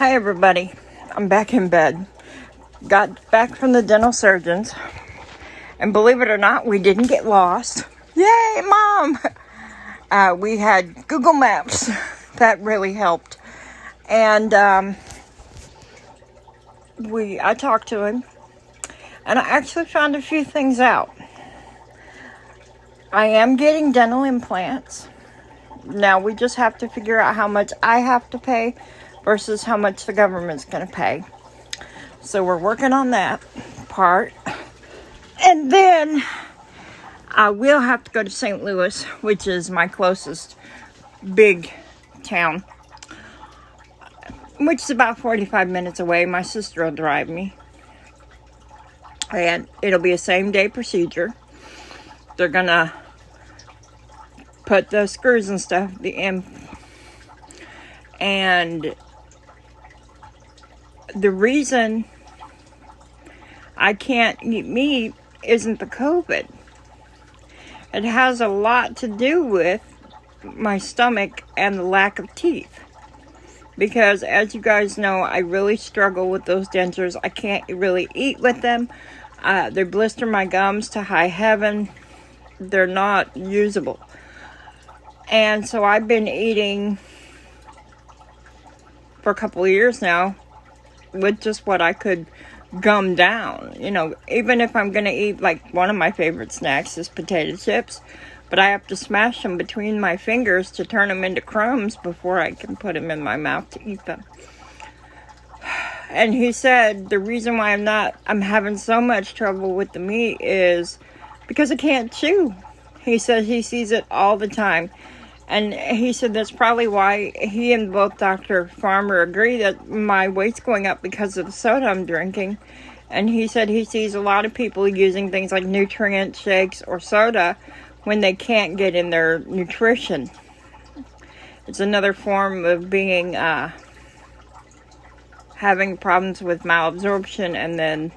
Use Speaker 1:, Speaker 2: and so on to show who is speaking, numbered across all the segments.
Speaker 1: Hi everybody, I'm back in bed. Got back from the dental surgeons, and believe it or not, we didn't get lost. Yay, Mom! We had Google Maps. That really helped. And I talked to him, and I actually found a few things out. I am getting dental implants. Now we just have to figure out how much I have to pay versus how much the government's going to pay. So we're working on that part. And then I will have to go to St. Louis, which is my closest big town, which is about 45 minutes away. My sister will drive me. And it'll be a same-day procedure. They're going to put the screws and stuff in. And the reason I can't eat meat isn't the COVID. It has a lot to do with my stomach and the lack of teeth. Because as you guys know, I really struggle with those dentures. I can't really eat with them. They blister my gums to high heaven. They're not usable. And so I've been eating for a couple of years now with just what I could gum down. You know, even if I'm going to eat, like, one of my favorite snacks is potato chips, but I have to smash them between my fingers to turn them into crumbs before I can put them in my mouth to eat them. And he said the reason why I'm having so much trouble with the meat is because I can't chew. He said he sees it all the time. And he said that's probably why he and both Dr. Farmer agree that my weight's going up because of the soda I'm drinking. And he said he sees a lot of people using things like nutrient shakes or soda when they can't get in their nutrition. It's another form of being, having problems with malabsorption and then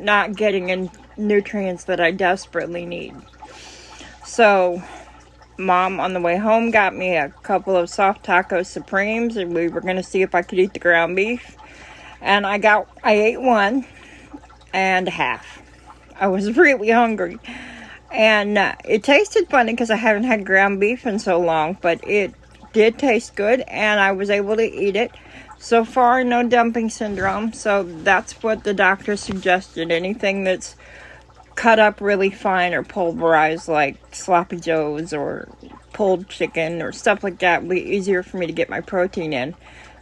Speaker 1: not getting in nutrients that I desperately need. So, Mom, on the way home, got me a couple of soft taco supremes, and we were going to see if I could eat the ground beef. And I ate one and a half. I was really hungry. And it tasted funny because I haven't had ground beef in so long, but it did taste good, and I was able to eat it. So far, no dumping syndrome, so that's what the doctor suggested. Anything that's cut up really fine or pulverized, like sloppy joes or pulled chicken or stuff like that, will be easier for me to get my protein in,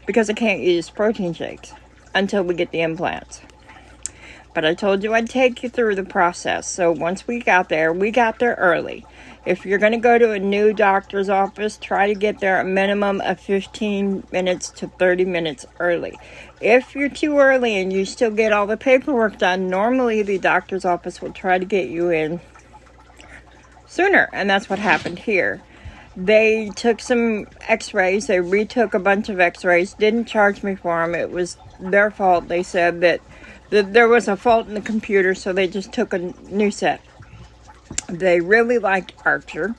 Speaker 1: because I can't use protein shakes until we get the implants. But I told you I'd take you through the process. So once we got there early. If you're going to go to a new doctor's office, try to get there a minimum of 15 minutes to 30 minutes early. If you're too early and you still get all the paperwork done, normally the doctor's office will try to get you in sooner. And that's what happened here. They took some x-rays. They retook a bunch of x-rays. Didn't charge me for them. It was their fault. They said that there was a fault in the computer, so they just took a new set. They really liked Archer,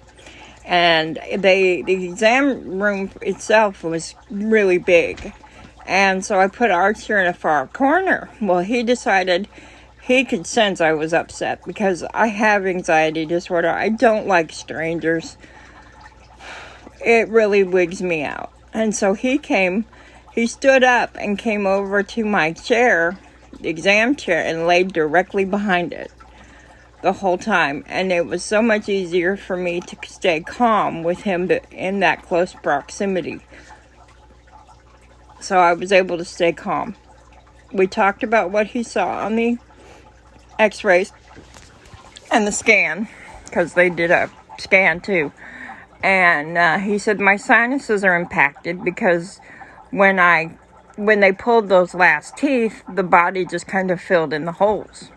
Speaker 1: and the exam room itself was really big, and so I put Archer in a far corner. Well, he decided he could sense I was upset because I have anxiety disorder. I don't like strangers. It really wigs me out. And so he stood up and came over to my chair, the exam chair, and laid directly behind it the whole time. And it was so much easier for me to stay calm with him in that close proximity. So I was able to stay calm. We talked about what he saw on the x-rays and the scan, because they did a scan too. And he said my sinuses are impacted because when they pulled those last teeth, the body just kind of filled in the holes.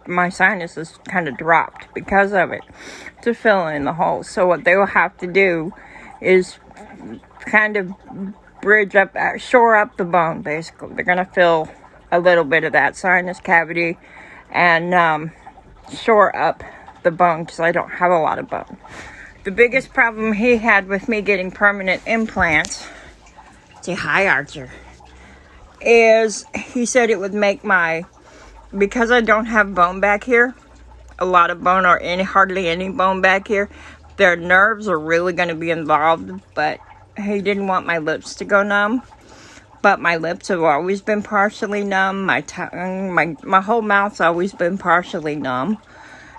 Speaker 1: My sinuses kind of dropped because of it to fill in the holes. So what they will have to do is kind of shore up the bone, basically. They're going to fill a little bit of that sinus cavity and shore up the bone, because I don't have a lot of bone. The biggest problem he had with me getting permanent implants, say hi Archer, is he said it would make because I don't have bone back here, a lot of bone or hardly any bone back here, their nerves are really going to be involved, but he didn't want my lips to go numb. But my lips have always been partially numb, my tongue, my whole mouth's always been partially numb.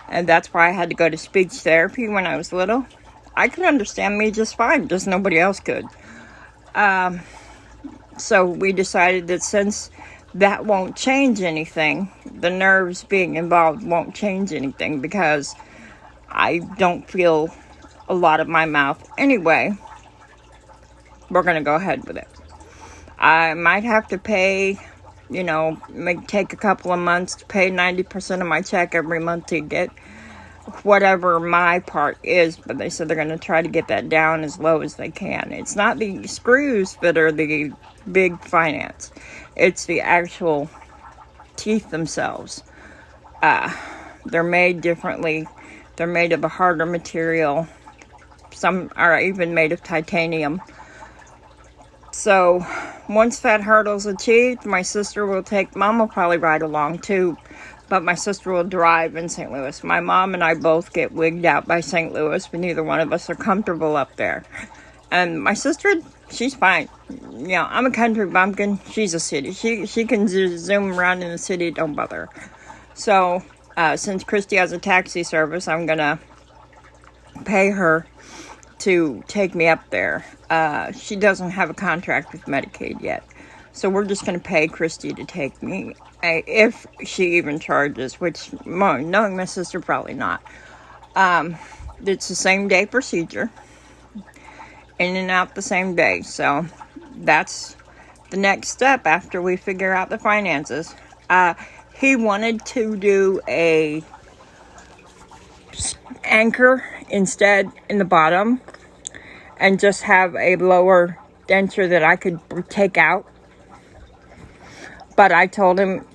Speaker 1: And that's why I had to go to speech therapy when I was little. I could understand me just fine, just nobody else could. So we decided that since that won't change anything, the nerves being involved won't change anything because I don't feel a lot of my mouth anyway. We're going to go ahead with it. I might have to pay, take a couple of months to pay 90% of my check every month to get whatever my part is, but they said they're going to try to get that down as low as they can. It's not the screws that are the big finance. It's the actual teeth themselves. They're made differently. They're made of a harder material. Some are even made of titanium. So once that hurdle's achieved, my sister will Mom will probably ride along too, but my sister will drive in St. Louis. My mom and I both get wigged out by St. Louis, but neither one of us are comfortable up there. And my sister, she's fine. I'm a country bumpkin. She's a city. She can zoom around in the city, don't bother. So since Christy has a taxi service, I'm going to pay her to take me up there. She doesn't have a contract with Medicaid yet. So we're just going to pay Christy to take me, if she even charges, which, knowing my sister, probably not. It's the same day procedure, in and out the same day. So that's the next step after we figure out the finances. He wanted to do a anchor instead in the bottom and just have a lower denture that I could take out. But I told him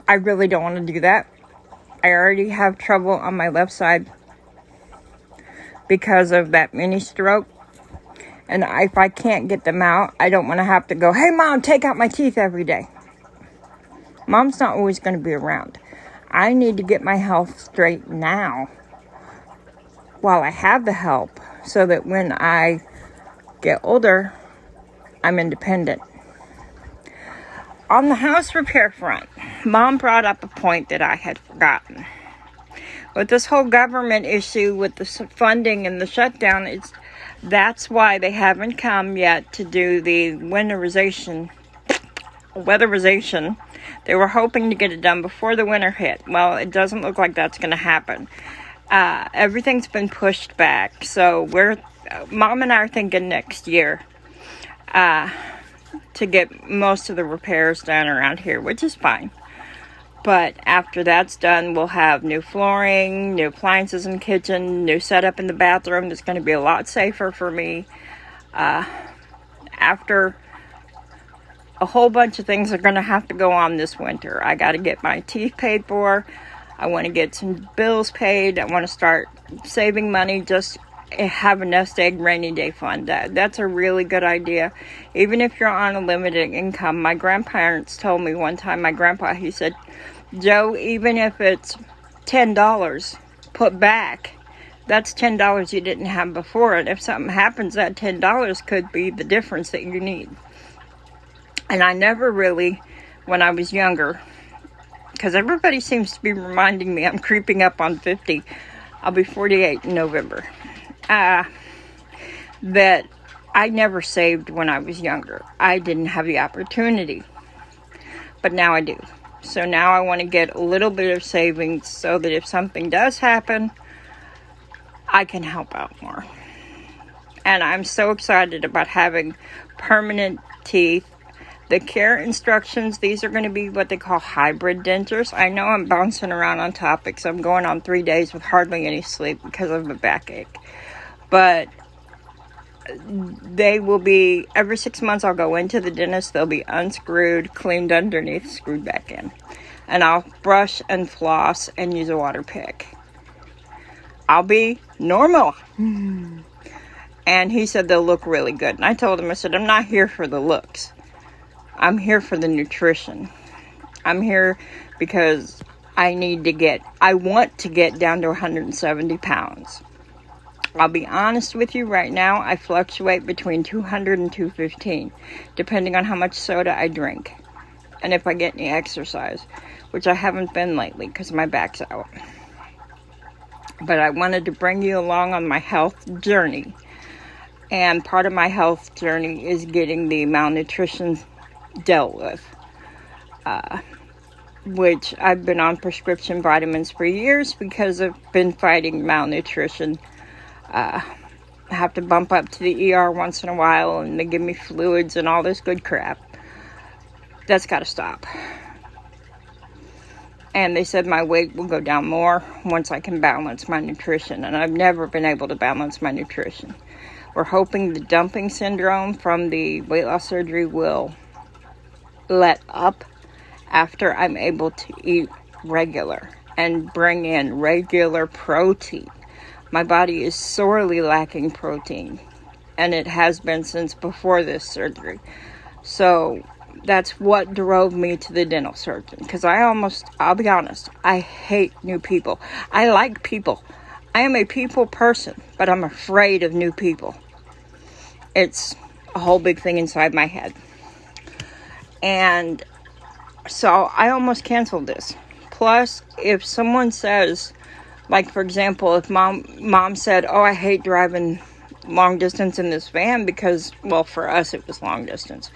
Speaker 1: I really don't want to do that. I already have trouble on my left side because of that mini stroke. And if I can't get them out, I don't want to have to go, hey Mom, take out my teeth every day. Mom's not always going to be around. I need to get my health straight now while I have the help, so that when I get older, I'm independent. On the house repair front, Mom brought up a point that I had forgotten. With this whole government issue with the funding and the shutdown, that's why they haven't come yet to do the weatherization. They were hoping to get it done before the winter hit. Well, it doesn't look like that's going to happen. Everything's been pushed back, so Mom and I are thinking next year to get most of the repairs done around here, which is fine. But after that's done, we'll have new flooring, new appliances in the kitchen, new setup in the bathroom. That's going to be a lot safer for me. After a whole bunch of things are going to have to go on this winter. I got to get my teeth paid for. I want to get some bills paid. I want to start saving money, just have a nest egg rainy day fund. That's a really good idea. Even if you're on a limited income. My grandparents told me one time, my grandpa, he said, Joe, even if it's $10 put back, that's $10 you didn't have before. And if something happens, that $10 could be the difference that you need. And I never really, when I was younger, because everybody seems to be reminding me I'm creeping up on 50. I'll be 48 in November. That I never saved when I was younger. I didn't have the opportunity. But now I do. So now I want to get a little bit of savings so that if something does happen, I can help out more. And I'm so excited about having permanent teeth. The care instructions, these are going to be what they call hybrid dentures. I know I'm bouncing around on topics. I'm going on 3 days with hardly any sleep because of a backache. But they will be, every 6 months I'll go into the dentist. They'll be unscrewed, cleaned underneath, screwed back in. And I'll brush and floss and use a water pick. I'll be normal. And he said they'll look really good. And I told him, I said, I'm not here for the looks. I'm here for the nutrition. I'm here because I want to get down to 170 pounds. I'll be honest with you right now, I fluctuate between 200 and 215, depending on how much soda I drink. And if I get any exercise, which I haven't been lately because my back's out. But I wanted to bring you along on my health journey. And part of my health journey is getting the malnutrition dealt with. Which I've been on prescription vitamins for years because I've been fighting malnutrition. I have to bump up to the ER once in a while and they give me fluids and all this good crap. That's got to stop. And they said my weight will go down more once I can balance my nutrition. And I've never been able to balance my nutrition. We're hoping the dumping syndrome from the weight loss surgery will let up after I'm able to eat regular and bring in regular protein. My body is sorely lacking protein, and it has been since before this surgery. So that's what drove me to the dental surgeon, because I'll be honest, I hate new people. I like people. I am a people person, but I'm afraid of new people. It's a whole big thing inside my head. And so I almost canceled this. Plus, if someone says, like for example, if mom said, oh, I hate driving long distance in this van because, well, for us it was long distance,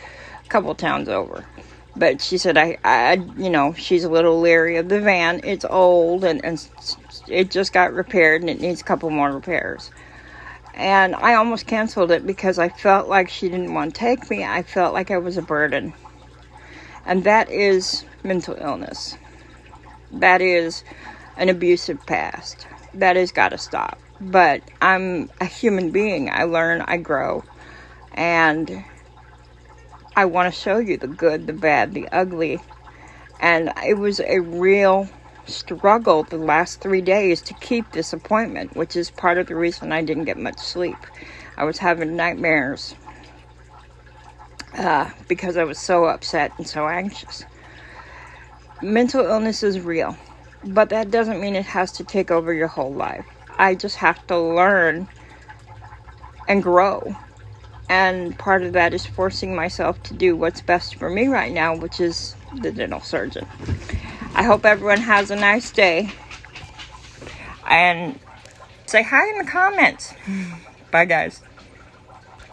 Speaker 1: a couple towns over. But she said, she's a little leery of the van. It's old and it just got repaired and it needs a couple more repairs. And I almost canceled it because I felt like she didn't want to take me. I felt like I was a burden. And that is mental illness. That is an abusive past. That has got to stop. But I'm a human being. I learn, I grow. And I want to show you the good, the bad, the ugly. And it was a real struggle the last 3 days to keep this appointment, which is part of the reason I didn't get much sleep. I was having nightmares. Because I was so upset and so anxious. Mental illness is real, but that doesn't mean it has to take over your whole life. I just have to learn and grow. And part of that is forcing myself to do what's best for me right now, which is the dental surgeon. I hope everyone has a nice day. And say hi in the comments. Bye, guys.